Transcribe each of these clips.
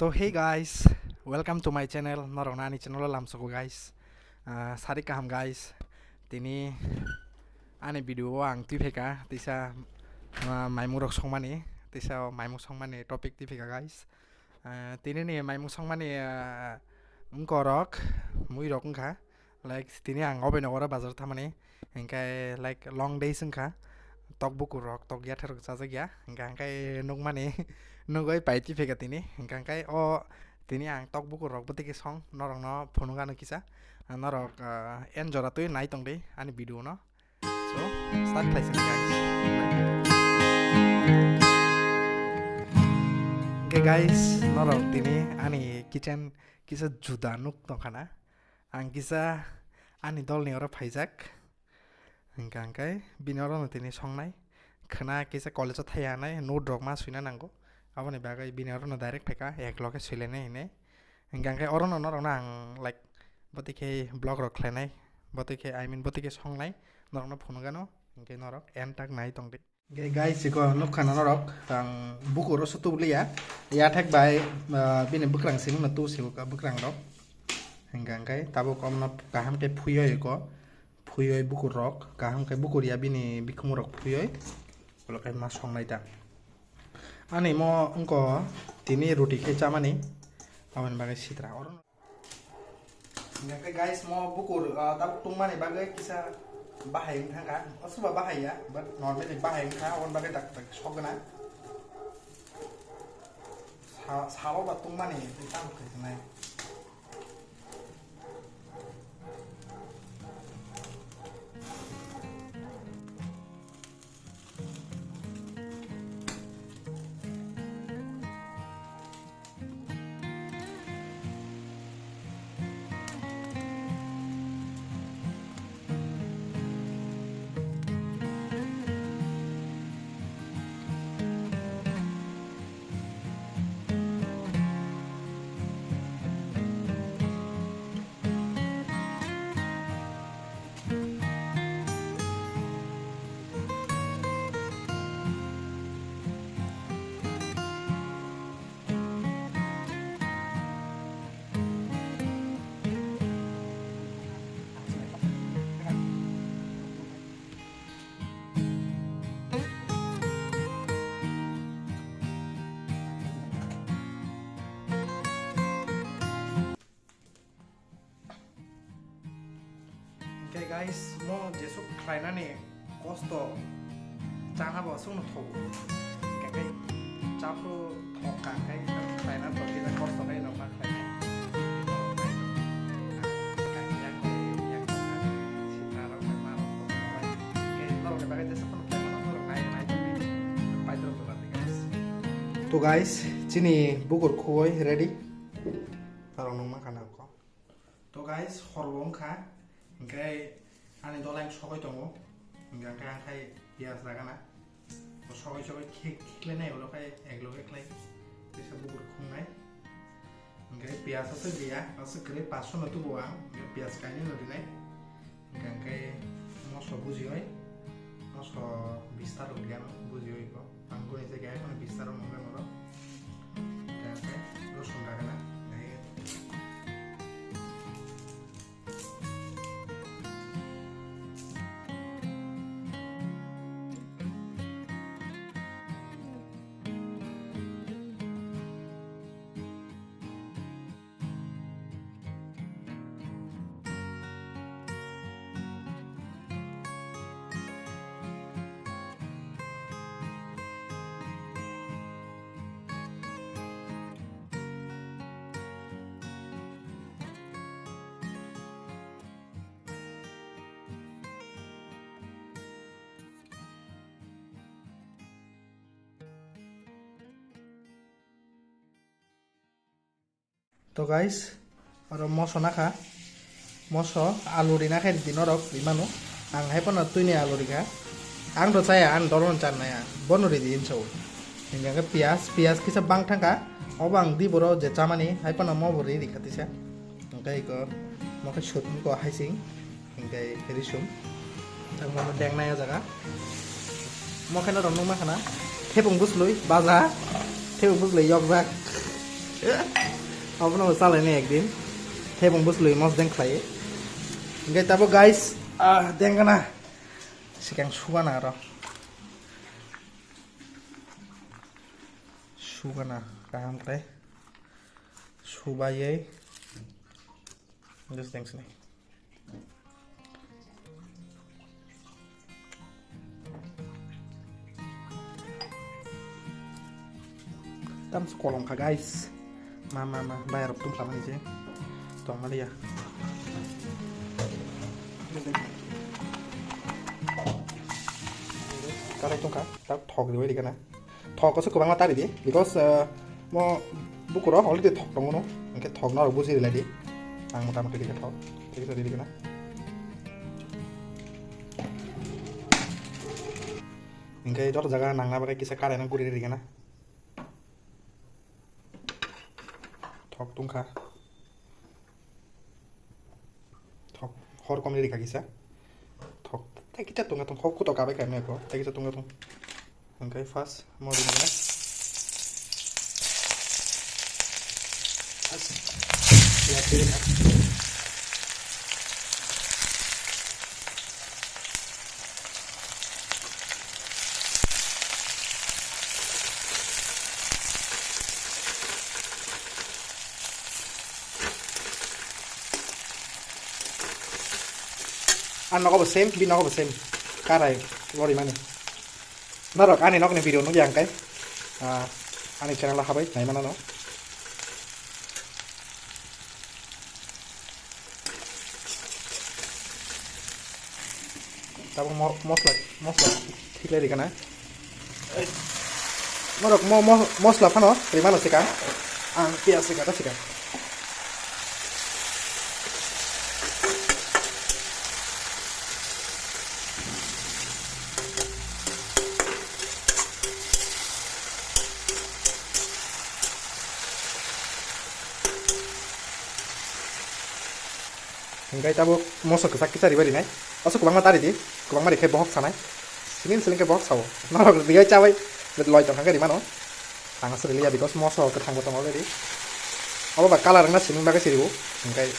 तो hey guys, welcome to my channel. Norong nani channel lamsoko guys. Sari kaham guys. Tini ane video ang tipeka tisa maimurok songmani tisa maimuk songmani topic tipeka guys. Tini ni maimuk songmani ngkorok muirok ngka like tini ang open ora bazar thamani engkai like long days ngka tok buku rok tok ya therok jajagya engkai nokmani nogoi paiti pega tini engkai o tini ang tok buku rok botiki song norong no phonungano kisa norok enjora tui nai tongdei ani video no so start placing guys. Okay guys, norok tini ani kitchen kisa juda nuk tongkana ang kisa ani dol ni ora phaijak engkai bini oro no tini songnai khana kisa college o thaianai note rok ma suina nango aboni bagai bini oro no direct pheka ekloge suilene hine engkai oro no norok ang like botike blog rok khlainai botike I mean botike songnai norok no phonugano engkai norok end tak nai tongde. Okay guys, iko nukhana norok ang buku ro sutu liya ya thek bai bini bukrang sing no tu siu ka bukrang rok engkai tabo kom no kaham ke phuyo iko phuyo buku rok kaham ke buku ria bini bikhumu rok phuyo bolokai ma songnai ta ani mo engko tini roti ke chamani awan bagai sitra oron engkai guys mo buku tab tungmani bagai kisa bahai thangka osuba bahai ya but normally bahai kha on bagai tak tak sogna sawo ba tungmani tam khnai. Okay guys, mo jesuk khlainani kosto chanabo sungno thogu kai chapro thokka kai khlaina thokida kosto kai nokka khlaina to guys chini bukur khoi ready tarong nong makana ko to guys horbong kha engkai ani dolai sogoi tongo engkai angkai pias lagana to sogoi khlenai holo kai egloge khlai bisa bukur khungnai engkai pias ase dia ase kre 500 no tubo ang pias kaini no dinai engkai moso buji hoi moso bistaro diano buji hoi ko angko ese gai mane bistaro mongano ro engkai rosun lagana. To guys, aro moso nakha moso aluri nakha dinorok imano ang haipona tuini aluri ka ang do saya an doron chanaya bonuri din so engga pias kisa bang thangka obang di boro je chamani haipona mo bori dikhatisa engkai ko moka shot ko haising engkai risum tangmono dengnaya jaga mo khana rong ma khana thepung buslui baza thepung buslui yokjak Apa nama salah ini ekdin. Hebung bus lui mos deng klai. Enggak tapi guys, deng kana. Sikang suka na ro. Suka na kaham klai. Subayai. Just deng sini. Tam sekolong ka guys. Mama bayar tum sama ni je. Tong ali ya. Kalau itu kan, tak thok di di kana. Thok ko se ko bang mata di because mo buku roh already thok dong no. Engke thok na busi di lagi. Ang mata mata di ka thok. Di ka di kana. Engke jor jaga nang na bare kisa kare na guri di kana. Thok tung ka. Thok hor kom di ka kisa. Thok tak kita tung tung hok ku to ka ba ka me ko. Tak kita tung tung. Engke fast mo di kana. Ya pilih. Ăn nó có xem, pin nó có xem, cá này lo đi mà này, nó rồi cá này nó cái video nó dạng cái, anh này channel là không ấy, này mà nó, tao mos là thịt lên đi cái này, nó rồi mos là phải nó, thì mà nó sẽ cá, kia sẽ cá đó sẽ cá. Enggak tahu mosok kesak kita ribet ini, asal kubang mata di, kubang mari kayak bohok sana, sini seling kayak bohok sawo, nol dia cawe, lihat loy tengah di mana, tangga sering lihat because mosok ketang potong already, apa bak kalar nggak sini bagai siribu, enggak,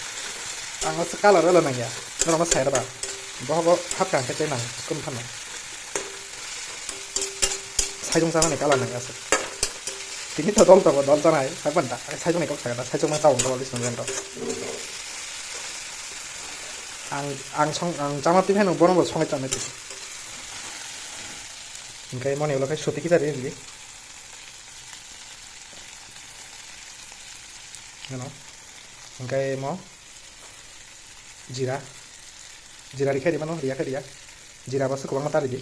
tangga sekalar lo nanya, nol mas saya apa, bohok hap kan kecil nang, kumpan nang, saya jong sana nih kalar nang asal, ini tuh dol sana, apa entah, saya jong nih kok saya jong tahu kalau di sana tuh. ang 장맛집 해놓은 보는 거 성했잖아 지금. 그러니까 뭐네 이렇게 쇼티 기다려 이제. you know. 그러니까 뭐 지라 이렇게 되면 너 리아게 리아. 지라 버스 그만 따르지.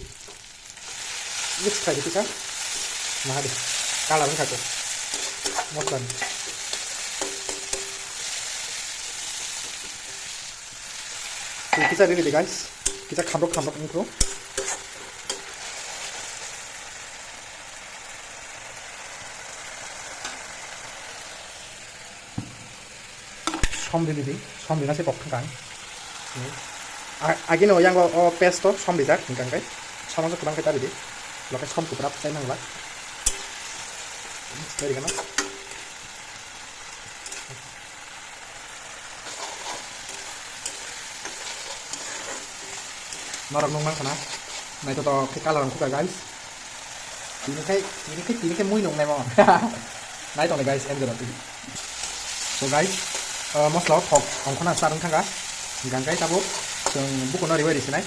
이거 스타일 이렇게 나하디. 깔아는 갖고. 먹던. Kita ready guys, kita kamrok intro. Som nasi bok kan. Agin yang pesto som dijak kan guys. Som itu kurang kita ready. Lokai som tu berapa saya nanglah. Dari kan? Nó nung mang kana này to cái cá là của guys ini cái mũi nung này mà này to này guys em rồi so guys mosla thok ông khana sa thang ga gang cái tabo sung buku no riwe di sini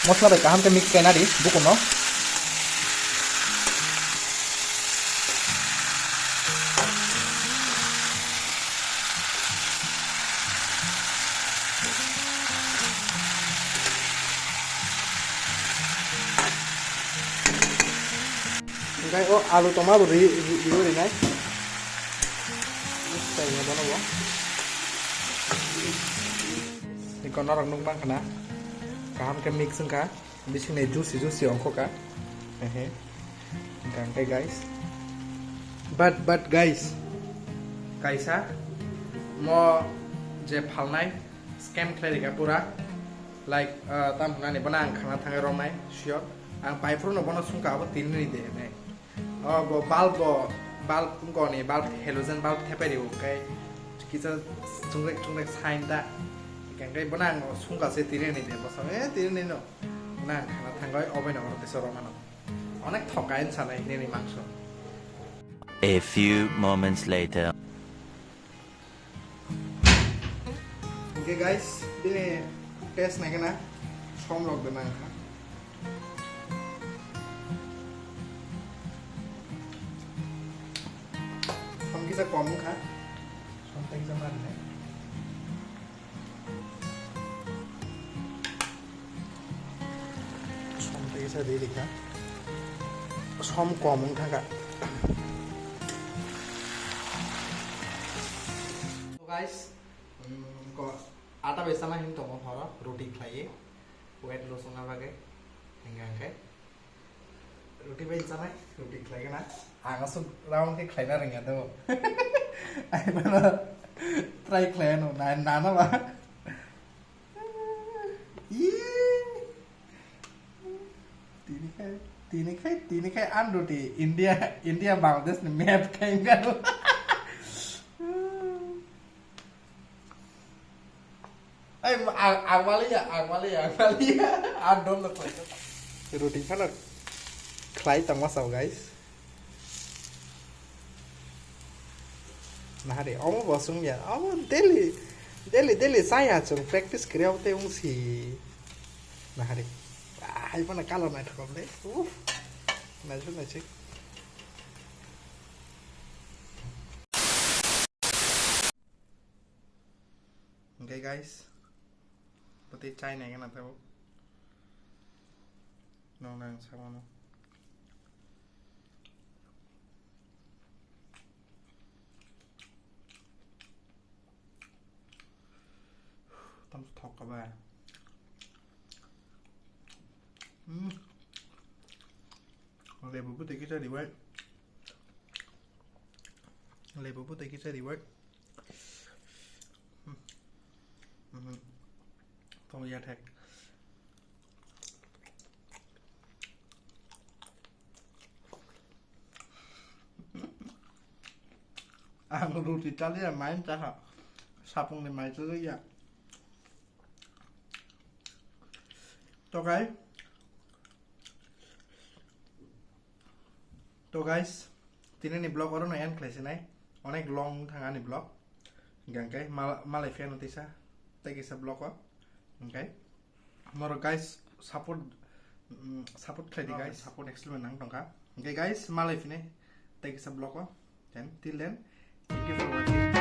mosla baik kaham ke mix kena di buku no Guys, alu toma beri di nai. Kayaknya mana bang? Ini kono orang numpang kena. Kaham ke mix ka, di sini juicy ongko ka. Gang guys. But guys, kaisa mo je phalnai scam khlairika pura like tam nani bana ang khana thangai romnai sure ang paifru no bono sungka abo tinni de ne bo bulb ko ni bulb halogen bulb thepari kai kisa chungrek sign da kai bana sungka se tinni de bosa tinni no na khana thangai obai no deso romano onek thokain sanai ni mangso. A few moments later. Okay guys, ini tes na kena somlok dengan ka. Som kita komu ka. Som teng zaman ne. Som teng sa dili ka. Som komu ka ka. So guys, आटा बेसाना him तो हरा रोटी खाइए weight loss होना लगे हिंगा रोटी बेसाना रोटी खाइए ना आगा सु राउंड के खाइना रंगा तो आई बना ट्राई खाया नो ना ना ना बा तीन खाई आन रोटी इंडिया बांग्लादेश ने map खाएंगा Agwalia, I don't look like that. Roti kana klai tang masau guys. Nah hari, omo bosung ya, omo daily saya cung practice kriau te si. Nah hari, hai mana kalau naik thok le, naik cik. Okay guys. Pati chai này cái nào theo nông năng sao nó tâm thọc cả bà lấy bút tay cái gì vậy lấy bút tay cái gì vậy không ra thật ăn roti tali là máy chắc hả sapung này máy chơi vậy to guys tini ni blog orang yang kelas ini onek long tangan ni blog gang kai Malaysia nanti sa tegi sa blog apa okay moro guys support kali guys support excellent nang tongka okay guys Malaysia ni tegi sa blog apa then till then thank you for watching.